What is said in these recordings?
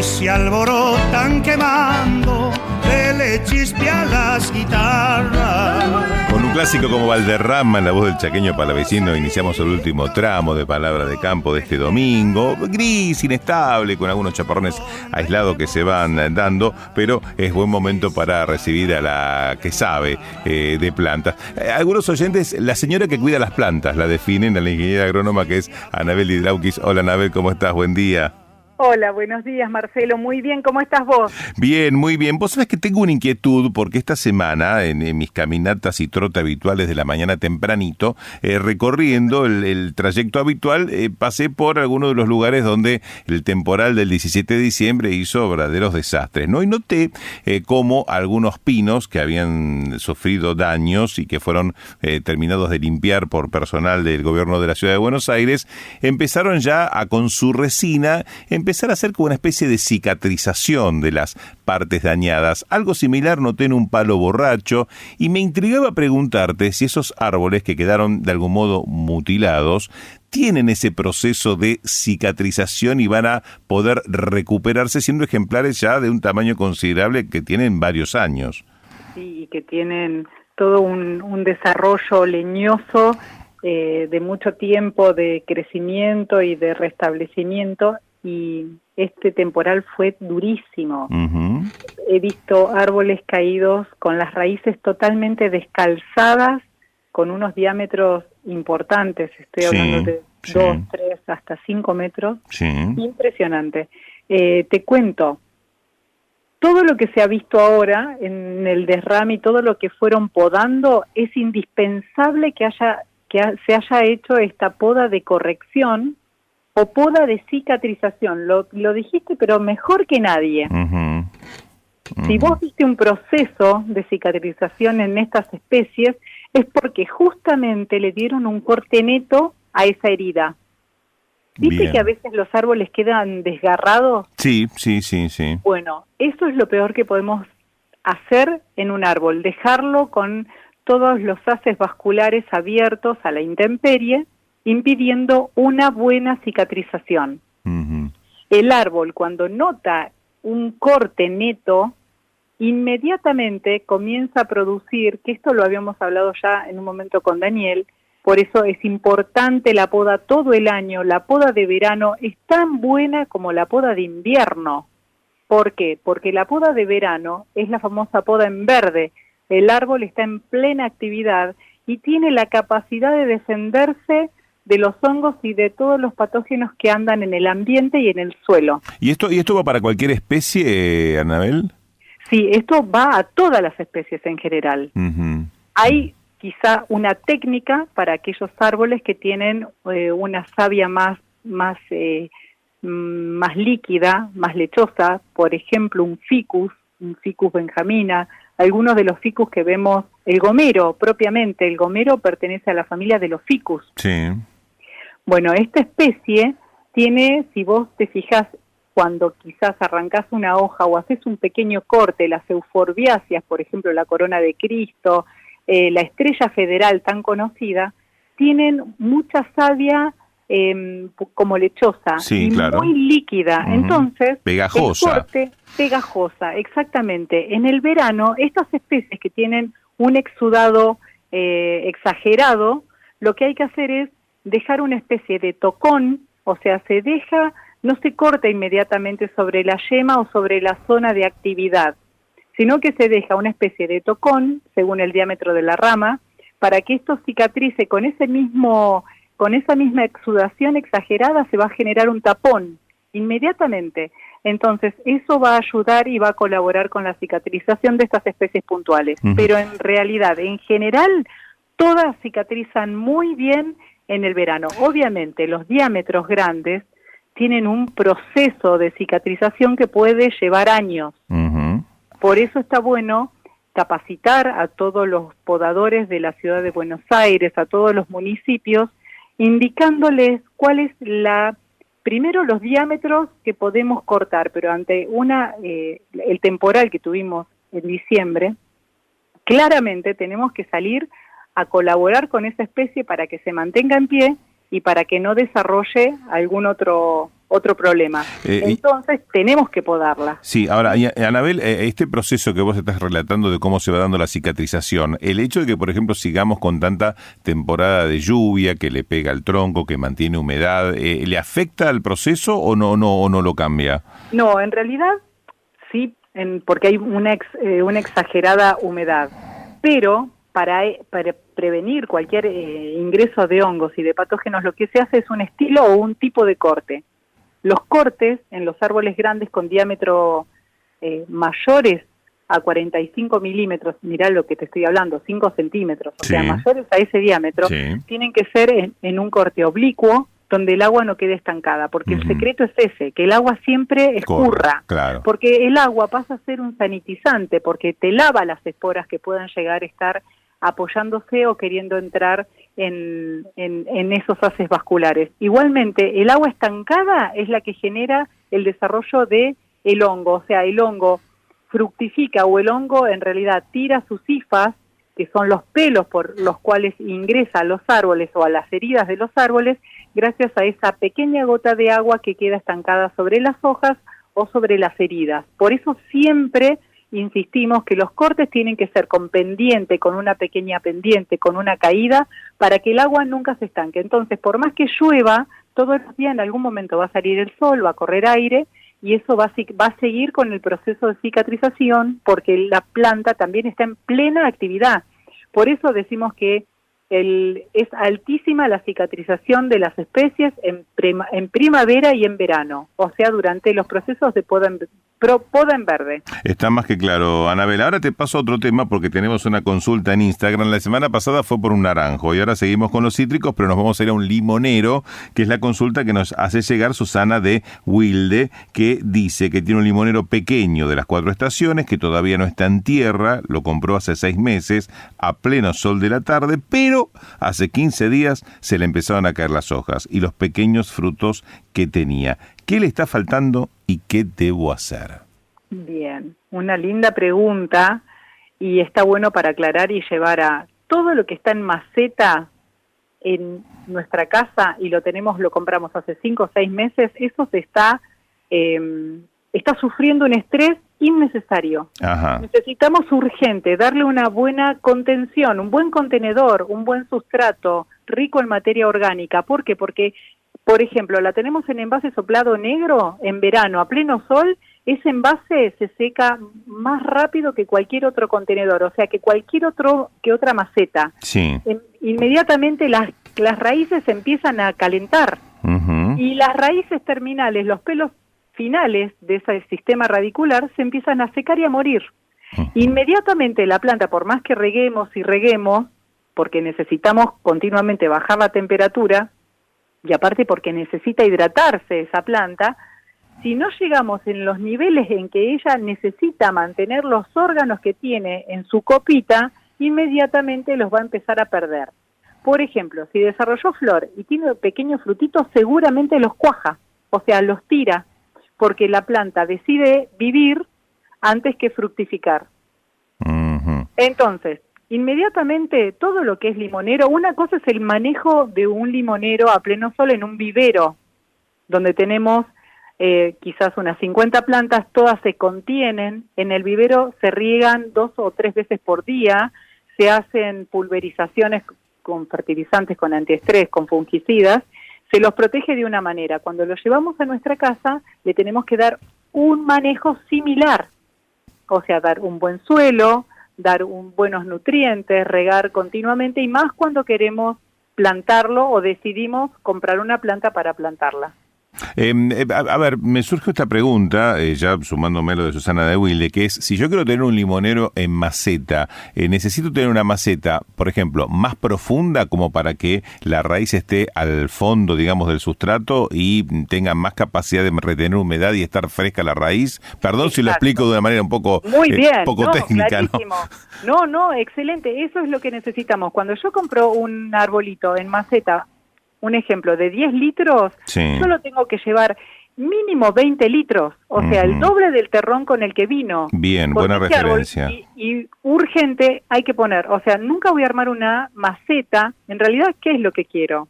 se alborotan quemando, que le chispea las guitarras. Con un clásico como Valderrama en la voz del chaqueño palavecino iniciamos el último tramo de Palabra de Campo de este domingo. Gris, inestable, con algunos chaparrones aislados que se van dando, pero es buen momento para recibir a la que sabe de plantas. Algunos oyentes, la señora que cuida las plantas, la definen a la ingeniera agrónoma que es Anabel Hidraukis. Hola Anabel, ¿cómo estás? Buen día. Hola, buenos días Marcelo, muy bien, ¿cómo estás vos? Bien, muy bien. Vos sabés que tengo una inquietud porque esta semana en mis caminatas y trote habituales de la mañana tempranito, recorriendo el trayecto habitual, pasé por algunos de los lugares donde el temporal del 17 de diciembre hizo verdaderos desastres, ¿no? Y noté cómo algunos pinos que habían sufrido daños y que fueron terminados de limpiar por personal del gobierno de la ciudad de Buenos Aires, empezaron ya a con su resina empezar a hacer como una especie de cicatrización de las partes dañadas. Algo similar noté en un palo borracho y me intrigaba preguntarte si esos árboles que quedaron de algún modo mutilados tienen ese proceso de cicatrización y van a poder recuperarse siendo ejemplares ya de un tamaño considerable que tienen varios años. Sí, y que tienen todo un desarrollo leñoso de mucho tiempo de crecimiento y de restablecimiento. Y este temporal fue durísimo. Uh-huh. He visto árboles caídos con las raíces totalmente descalzadas, con unos diámetros importantes, estoy hablando de 2, 3, hasta 5 metros. Sí. Impresionante. Te cuento, todo lo que se ha visto ahora en el derrame y todo lo que fueron podando, es indispensable que se haya hecho esta poda de corrección o poda de cicatrización. Lo dijiste, pero mejor que nadie. Uh-huh. Uh-huh. Si vos viste un proceso de cicatrización en estas especies, es porque justamente le dieron un corte neto a esa herida. ¿Viste Bien. Que a veces los árboles quedan desgarrados? Sí. Bueno, eso es lo peor que podemos hacer en un árbol, dejarlo con todos los haces vasculares abiertos a la intemperie, impidiendo una buena cicatrización. Uh-huh. El árbol, cuando nota un corte neto, inmediatamente comienza a producir, que esto lo habíamos hablado ya en un momento con Daniel, por eso es importante la poda todo el año. La poda de verano es tan buena como la poda de invierno. ¿Por qué? Porque la poda de verano es la famosa poda en verde. El árbol está en plena actividad y tiene la capacidad de defenderse de los hongos y de todos los patógenos que andan en el ambiente y en el suelo. ¿Y esto va para cualquier especie, Anabel? Sí, esto va a todas las especies en general. Uh-huh. Hay quizá una técnica para aquellos árboles que tienen una savia más líquida, más lechosa, por ejemplo un ficus benjamina, algunos de los ficus que vemos, el gomero propiamente, el gomero pertenece a la familia de los ficus. Sí. Bueno, esta especie tiene, si vos te fijás, cuando quizás arrancás una hoja o haces un pequeño corte, las euforbiáceas, por ejemplo, la corona de Cristo, la estrella federal tan conocida, tienen mucha savia como lechosa, sí, y claro. Muy líquida. Uh-huh. Entonces, pegajosa. El corte, pegajosa, exactamente. En el verano, estas especies que tienen un exudado exagerado, lo que hay que hacer es dejar una especie de tocón, o sea, no se corta inmediatamente sobre la yema o sobre la zona de actividad, sino que se deja una especie de tocón, según el diámetro de la rama, para que esto cicatrice con esa misma exudación exagerada. Se va a generar un tapón inmediatamente. Entonces, eso va a ayudar y va a colaborar con la cicatrización de estas especies puntuales. Uh-huh. Pero en realidad, en general, todas cicatrizan muy bien en el verano. Obviamente, los diámetros grandes tienen un proceso de cicatrización que puede llevar años. Uh-huh. Por eso está bueno capacitar a todos los podadores de la ciudad de Buenos Aires, a todos los municipios, indicándoles cuál es primero los diámetros que podemos cortar, pero ante el temporal que tuvimos en diciembre, claramente tenemos que salir a colaborar con esa especie para que se mantenga en pie y para que no desarrolle algún otro otro problema. Entonces tenemos que podarla. Sí, ahora, Anabel, este proceso que vos estás relatando de cómo se va dando la cicatrización, el hecho de que, por ejemplo, sigamos con tanta temporada de lluvia que le pega al tronco, que mantiene humedad, ¿le afecta al proceso o no lo cambia? No, en realidad sí, porque hay una exagerada humedad, pero para prevenir cualquier ingreso de hongos y de patógenos, lo que se hace es un estilo o un tipo de corte. Los cortes en los árboles grandes con diámetro mayores a 45 milímetros, mirá lo que te estoy hablando, 5 centímetros, o sea, mayores a ese diámetro, tienen que ser en un corte oblicuo donde el agua no quede estancada, porque el secreto es ese, que el agua siempre escurra, claro. Porque el agua pasa a ser un sanitizante, porque te lava las esporas que puedan llegar a estar apoyándose o queriendo entrar en esos haces vasculares. Igualmente, el agua estancada es la que genera el desarrollo de el hongo, o sea, el hongo fructifica o el hongo en realidad tira sus hifas, que son los pelos por los cuales ingresa a los árboles o a las heridas de los árboles, gracias a esa pequeña gota de agua que queda estancada sobre las hojas o sobre las heridas. Por eso siempre insistimos que los cortes tienen que ser con pendiente, con una pequeña pendiente, con una caída, para que el agua nunca se estanque. Entonces, por más que llueva, todos los días en algún momento va a salir el sol, va a correr aire, y eso va a seguir con el proceso de cicatrización, porque la planta también está en plena actividad. Por eso decimos que es altísima la cicatrización de las especies en primavera y en verano, o sea, durante los procesos de poda en verde. Está más que claro, Anabel. Ahora te paso a otro tema porque tenemos una consulta en Instagram. La semana pasada fue por un naranjo y ahora seguimos con los cítricos, pero nos vamos a ir a un limonero, que es la consulta que nos hace llegar Susana de Wilde, que dice que tiene un limonero pequeño de las 4 estaciones, que todavía no está en tierra, lo compró hace 6 meses, a pleno sol de la tarde, pero hace 15 días se le empezaron a caer las hojas y los pequeños frutos que tenía. ¿Qué le está faltando y qué debo hacer? Bien, una linda pregunta y está bueno para aclarar y llevar a todo lo que está en maceta en nuestra casa y lo compramos hace 5 o 6 meses, eso se está sufriendo un estrés innecesario. Ajá. Necesitamos urgente darle una buena contención, un buen contenedor, un buen sustrato rico en materia orgánica. ¿Por qué? Porque, por ejemplo, la tenemos en envase soplado negro en verano, a pleno sol, ese envase se seca más rápido que cualquier otro contenedor, o sea, que otra maceta. Sí. Inmediatamente las raíces empiezan a calentar. Uh-huh. Y las raíces terminales, los pelos finales de ese sistema radicular se empiezan a secar y a morir. Uh-huh. Inmediatamente la planta, por más que reguemos, porque necesitamos continuamente bajar la temperatura, y aparte porque necesita hidratarse esa planta, si no llegamos en los niveles en que ella necesita mantener los órganos que tiene en su copita, inmediatamente los va a empezar a perder. Por ejemplo, si desarrolló flor y tiene pequeños frutitos, seguramente los cuaja, o sea, los tira, porque la planta decide vivir antes que fructificar. Uh-huh. Entonces, inmediatamente todo lo que es limonero, una cosa es el manejo de un limonero a pleno sol en un vivero, donde tenemos quizás unas 50 plantas, todas se contienen, en el vivero se riegan 2 o 3 veces por día, se hacen pulverizaciones con fertilizantes, con antiestrés, con fungicidas, se los protege de una manera. Cuando lo llevamos a nuestra casa, le tenemos que dar un manejo similar, o sea, dar un buen suelo, dar buenos nutrientes, regar continuamente, y más cuando queremos plantarlo o decidimos comprar una planta para plantarla. A ver, me surge esta pregunta, ya sumándome a lo de Susana de Wilde, que es, si yo quiero tener un limonero en maceta, necesito tener una maceta, por ejemplo, más profunda como para que la raíz esté al fondo, digamos, del sustrato y tenga más capacidad de retener humedad y estar fresca la raíz. Perdón. Exacto. Si lo explico de una manera un poco, muy bien, poco técnica, clarísimo. No, excelente, eso es lo que necesitamos. Cuando yo compro un arbolito en maceta, un ejemplo, de 10 litros, sí, yo lo tengo que llevar mínimo 20 litros, o sea, el doble del terrón con el que vino. Bien, buena referencia. Y urgente hay que poner, o sea, nunca voy a armar una maceta, en realidad, ¿qué es lo que quiero?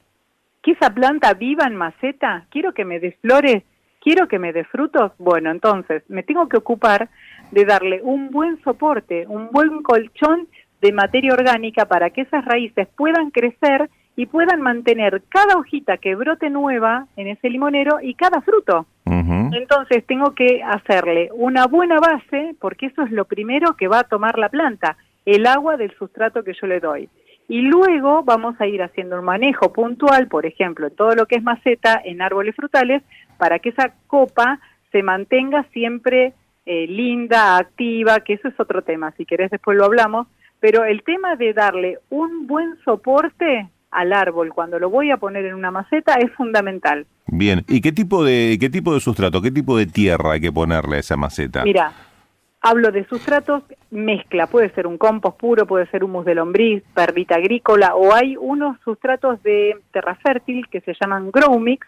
que esa planta viva en maceta, quiero que me dé flores, quiero que me dé frutos. Bueno, entonces me tengo que ocupar de darle un buen soporte, un buen colchón de materia orgánica para que esas raíces puedan crecer y puedan mantener cada hojita que brote nueva en ese limonero y cada fruto. Entonces tengo que hacerle una buena base, porque eso es lo primero que va a tomar la planta, el agua del sustrato que yo le doy. Y luego vamos a ir haciendo un manejo puntual, por ejemplo, en todo lo que es maceta, en árboles frutales, para que esa copa se mantenga siempre linda, activa, que eso es otro tema, si querés después lo hablamos, pero el tema de darle un buen soporte al árbol cuando lo voy a poner en una maceta es fundamental. Bien, ¿y qué tipo de sustrato, qué tipo de tierra hay que ponerle a esa maceta? Mira, hablo de sustratos, mezcla, puede ser un compost puro, puede ser humus de lombriz, perlita agrícola, o hay unos sustratos de terra fértil que se llaman grow mix,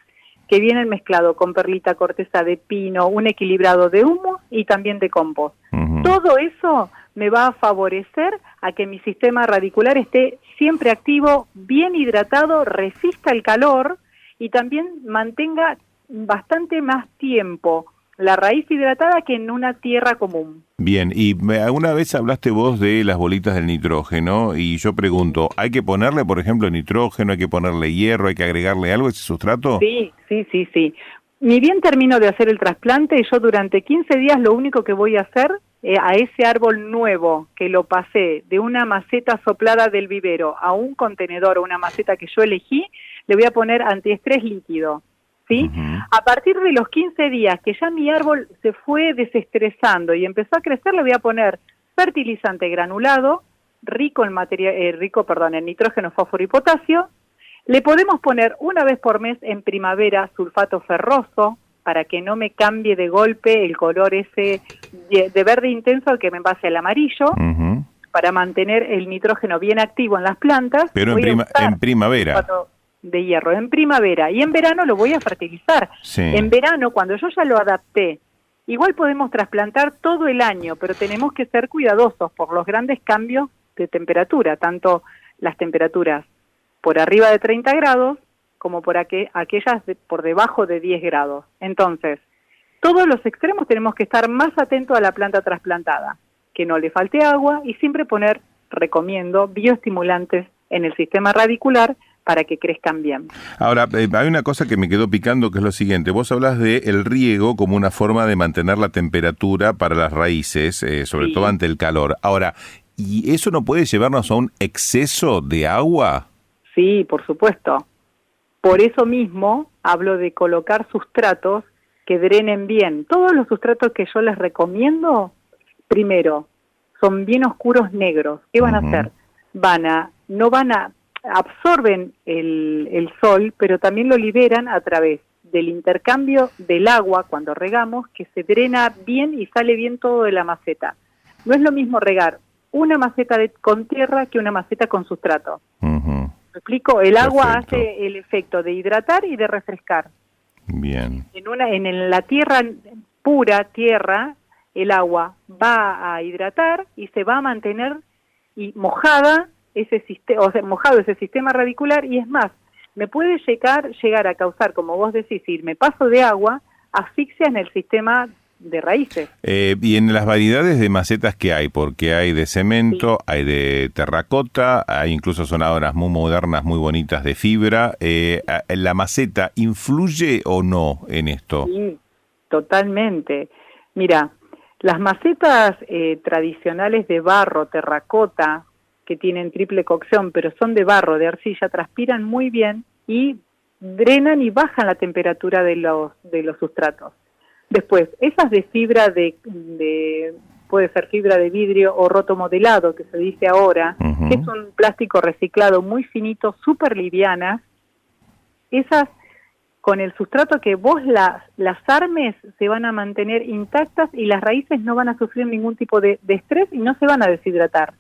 que vienen mezclados con perlita, corteza de pino, un equilibrado de humus y también de compost. Todo eso me va a favorecer a que mi sistema radicular esté siempre activo, bien hidratado, resista el calor y también mantenga bastante más tiempo la raíz hidratada que en una tierra común. Bien, y alguna vez hablaste vos de las bolitas del nitrógeno y yo pregunto, ¿hay que ponerle, por ejemplo, nitrógeno, hay que ponerle hierro, hay que agregarle algo a ese sustrato? Sí. Ni bien termino de hacer el trasplante, yo durante 15 días lo único que voy a hacer a ese árbol nuevo que lo pasé de una maceta soplada del vivero a un contenedor o una maceta que yo elegí, le voy a poner antiestrés líquido, ¿sí? A partir de los 15 días que ya mi árbol se fue desestresando y empezó a crecer, le voy a poner fertilizante granulado, rico en nitrógeno, fósforo y potasio. Le podemos poner una vez por mes en primavera sulfato ferroso, para que no me cambie de golpe el color ese de verde intenso al que me pase al amarillo, para mantener el nitrógeno bien activo en las plantas. Pero en primavera. Sulfato de hierro, en primavera, y en verano lo voy a fertilizar. Sí. En verano, cuando yo ya lo adapté, igual podemos trasplantar todo el año, pero tenemos que ser cuidadosos por los grandes cambios de temperatura, tanto las temperaturas por arriba de 30 grados, como por aquellas por debajo de 10 grados. Entonces, todos los extremos tenemos que estar más atentos a la planta trasplantada, que no le falte agua y siempre poner, recomiendo, bioestimulantes en el sistema radicular para que crezcan bien. Ahora, hay una cosa que me quedó picando, que es lo siguiente. Vos hablas de el riego como una forma de mantener la temperatura para las raíces, sobre todo ante el calor. Ahora, ¿y eso no puede llevarnos a un exceso de agua? Sí, por supuesto. Por eso mismo hablo de colocar sustratos que drenen bien. Todos los sustratos que yo les recomiendo, primero, son bien oscuros negros. ¿Qué van a hacer? Absorben el sol, pero también lo liberan a través del intercambio del agua cuando regamos, que se drena bien y sale bien todo de la maceta. No es lo mismo regar una maceta con tierra que una maceta con sustrato. ¿Me explico? El agua hace el efecto de hidratar y de refrescar. Bien. En la tierra pura, el agua va a hidratar y se va a mantener mojado ese sistema radicular, y es más, me puede llegar a causar, como vos decís, si me paso de agua, asfixia en el sistema de raíces. Y en las variedades de macetas que hay, porque hay de cemento, hay de terracota, hay incluso sonadoras muy modernas, muy bonitas de fibra. ¿La maceta influye o no en esto? Sí, totalmente. Mira, las macetas tradicionales de barro, terracota, que tienen triple cocción, pero son de barro, de arcilla, transpiran muy bien y drenan y bajan la temperatura de los sustratos. Después, esas de fibra puede ser fibra de vidrio o rotomodelado, que se dice ahora, que es un plástico reciclado muy finito, súper livianas, esas con el sustrato que vos las armes se van a mantener intactas y las raíces no van a sufrir ningún tipo de estrés y no se van a deshidratar,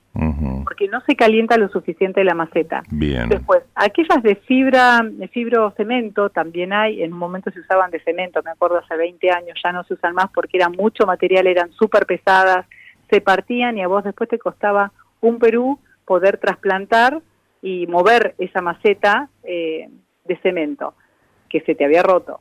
porque no se calienta lo suficiente la maceta. Bien. Después, aquellas de fibro cemento también hay, en un momento se usaban de cemento, me acuerdo hace 20 años, ya no se usan más porque era mucho material, eran súper pesadas, se partían y a vos después te costaba un Perú poder trasplantar y mover esa maceta de cemento que se te había roto.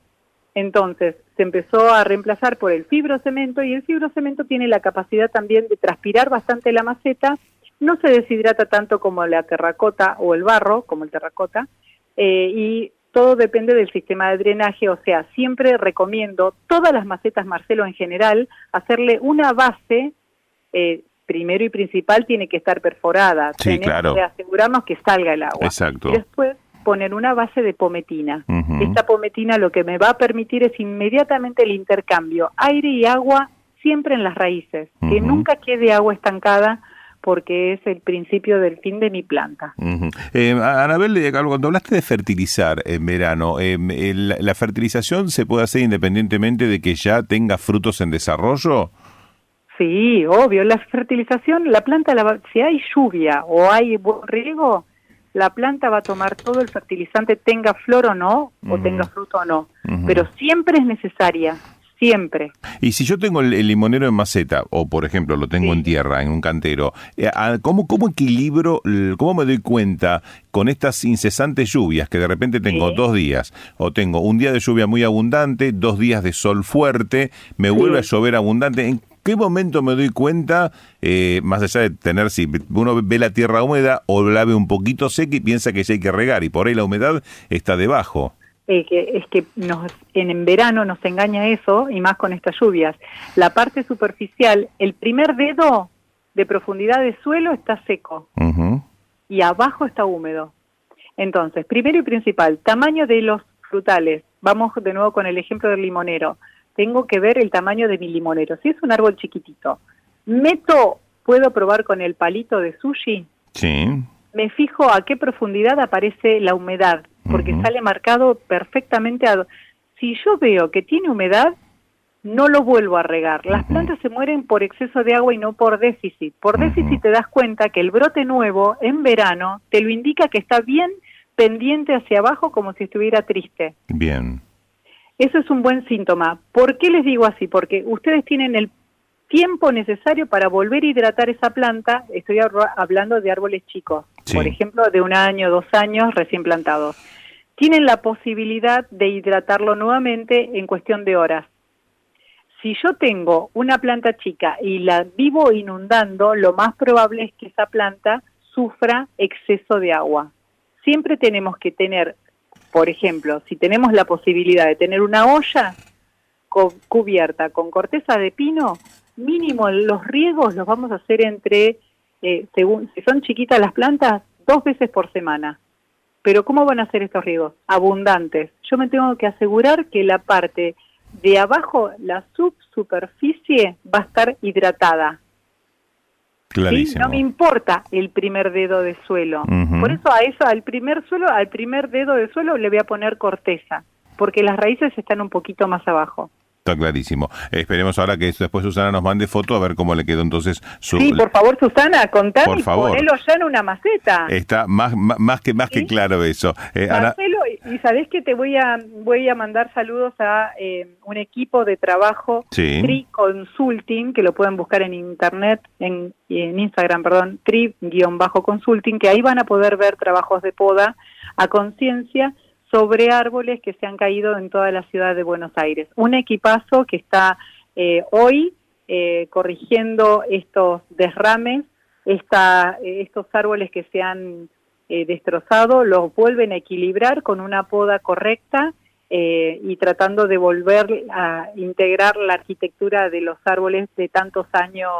Entonces se empezó a reemplazar por el fibrocemento, y el fibrocemento tiene la capacidad también de transpirar bastante la maceta, no se deshidrata tanto como la terracota o el barro, como el terracota, y todo depende del sistema de drenaje. O sea, siempre recomiendo todas las macetas, Marcelo, en general, hacerle una base, primero y principal tiene que estar perforada. Sí, tenemos claro. que asegurarnos que salga el agua. Exacto. Y después poner una base de pometina. Ujú. Esta pometina lo que me va a permitir es inmediatamente el intercambio aire y agua siempre en las raíces, que Ujú. nunca quede agua estancada, porque es el principio del fin de mi planta. Ujú. Anabel, cuando hablaste de fertilizar en verano, ¿la fertilización se puede hacer independientemente de que ya tenga frutos en desarrollo? Sí, obvio, la fertilización, la planta, si hay lluvia o hay buen riego, la planta va a tomar todo el fertilizante, tenga flor o no, o tenga fruto o no, pero siempre es necesaria, siempre. Y si yo tengo el limonero en maceta, o por ejemplo lo tengo Sí. en tierra, en un cantero, ¿cómo equilibro, cómo me doy cuenta con estas incesantes lluvias que de repente tengo Sí. 2 días, o tengo un día de lluvia muy abundante, 2 días de sol fuerte, me vuelve a llover abundante? ¿En qué momento me doy cuenta, más allá de tener, si uno ve la tierra húmeda o la ve un poquito seca y piensa que ya hay que regar, y por ahí la humedad está debajo? Es que en verano nos engaña eso, y más con estas lluvias. La parte superficial, el primer dedo de profundidad de suelo está seco Ujú. y abajo está húmedo. Entonces, primero y principal, tamaño de los frutales. Vamos de nuevo con el ejemplo del limonero. Tengo que ver el tamaño de mi limonero. Si es un árbol chiquitito, puedo probar con el palito de sushi. Sí. Me fijo a qué profundidad aparece la humedad, porque Ujú. sale marcado perfectamente. Si yo veo que tiene humedad, no lo vuelvo a regar. Las plantas se mueren por exceso de agua y no por déficit. Por déficit te das cuenta que el brote nuevo en verano te lo indica que está bien pendiente hacia abajo, como si estuviera triste. Bien. Eso es un buen síntoma. ¿Por qué les digo así? Porque ustedes tienen el tiempo necesario para volver a hidratar esa planta. Estoy hablando de árboles chicos, Sí. por ejemplo, de 1 año, 2 años, recién plantados. Tienen la posibilidad de hidratarlo nuevamente en cuestión de horas. Si yo tengo una planta chica y la vivo inundando, lo más probable es que esa planta sufra exceso de agua. Siempre tenemos que tener, por ejemplo, si tenemos la posibilidad de tener una olla cubierta con corteza de pino, mínimo los riegos los vamos a hacer entre, según si son chiquitas las plantas, 2 veces por semana. Pero ¿cómo van a ser estos riegos? Abundantes. Yo me tengo que asegurar que la parte de abajo, la subsuperficie, va a estar hidratada. Clarísimo. ¿Sí? No me importa el primer dedo de suelo. Ujú. Por eso al primer dedo de suelo le voy a poner corteza, porque las raíces están un poquito más abajo. Está clarísimo. Esperemos ahora que después Susana nos mande foto a ver cómo le quedó entonces su... Sí, por favor, Susana, contame Por y favor. ponelo ya en una maceta. Está más que ¿Sí? claro eso. Ana, Marcelo, y sabés que te voy a mandar saludos a un equipo de trabajo, Sí. Tree Consulting, que lo pueden buscar en internet, en Instagram, perdón, Tree-Consulting, que ahí van a poder ver trabajos de poda a conciencia sobre árboles que se han caído en toda la ciudad de Buenos Aires. Un equipazo que está hoy corrigiendo estos derrames, estos árboles que se han destrozado, los vuelven a equilibrar con una poda correcta y tratando de volver a integrar la arquitectura de los árboles de tantos años,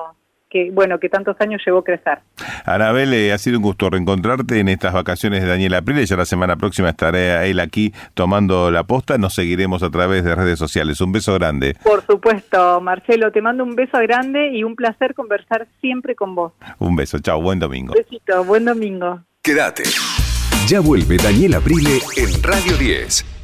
que tantos años llevó a crecer. Anabel, ha sido un gusto reencontrarte en estas vacaciones de Daniel Aprile. Ya la semana próxima estaré él aquí tomando la posta. Nos seguiremos a través de redes sociales. Un beso grande. Por supuesto, Marcelo, te mando un beso grande y un placer conversar siempre con vos. Un beso. Chao. Buen domingo. Besito, buen domingo. Quédate. Ya vuelve Daniel Aprile en Radio 10.